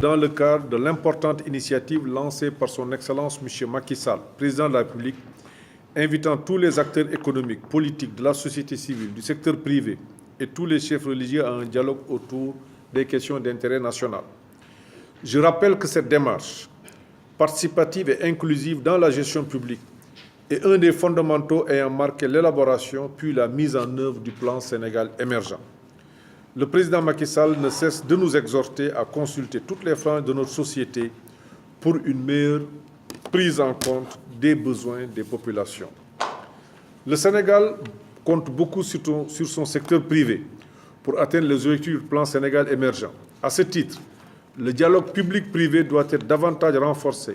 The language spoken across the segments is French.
dans le cadre de l'importante initiative lancée par son Excellence M. Macky Sall, président de la République, invitant tous les acteurs économiques, politiques, de la société civile, du secteur privé et tous les chefs religieux à un dialogue autour des questions d'intérêt national. Je rappelle que cette démarche participative et inclusive dans la gestion publique est un des fondamentaux ayant marqué l'élaboration puis la mise en œuvre du plan Sénégal émergent. Le président Macky Sall ne cesse de nous exhorter à consulter toutes les franges de notre société pour une meilleure prise en compte des besoins des populations. Le Sénégal compte beaucoup sur son secteur privé pour atteindre les objectifs du plan Sénégal émergent. À ce titre, le dialogue public-privé doit être davantage renforcé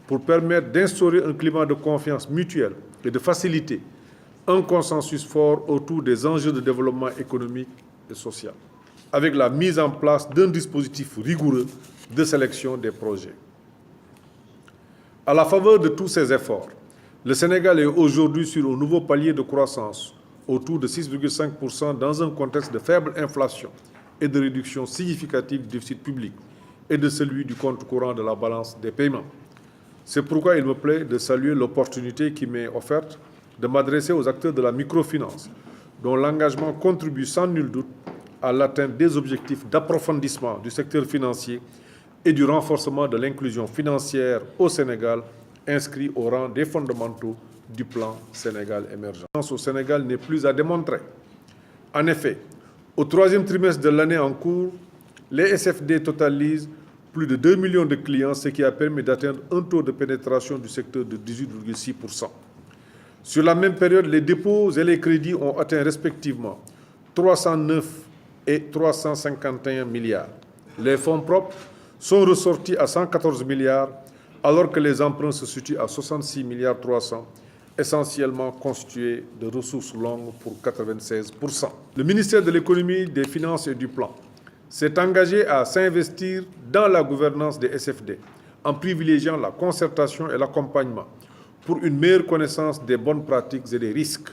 pour permettre d'instaurer un climat de confiance mutuelle et de faciliter un consensus fort autour des enjeux de développement économique et social, avec la mise en place d'un dispositif rigoureux de sélection des projets. À la faveur de tous ces efforts, le Sénégal est aujourd'hui sur un nouveau palier de croissance, autour de 6,5% dans un contexte de faible inflation et de réduction significative du déficit public et de celui du compte courant de la balance des paiements. C'est pourquoi il me plaît de saluer l'opportunité qui m'est offerte de m'adresser aux acteurs de la microfinance, dont l'engagement contribue sans nul doute à l'atteinte des objectifs d'approfondissement du secteur financier et du renforcement de l'inclusion financière au Sénégal, inscrit au rang des fondamentaux du plan Sénégal émergent. Au Sénégal n'est plus à démontrer. En effet, au troisième trimestre de l'année en cours, les SFD totalisent plus de 2 millions de clients, ce qui a permis d'atteindre un taux de pénétration du secteur de 18,6%. Sur la même période, les dépôts et les crédits ont atteint respectivement 309 et 351 milliards. Les fonds propres sont ressortis à 114 milliards, alors que les emprunts se situent à 66 milliards 300, essentiellement constitués de ressources longues pour 96%. Le ministère de l'Économie, des Finances et du Plan s'est engagé à s'investir dans la gouvernance des SFD en privilégiant la concertation et l'accompagnement pour une meilleure connaissance des bonnes pratiques et des risques.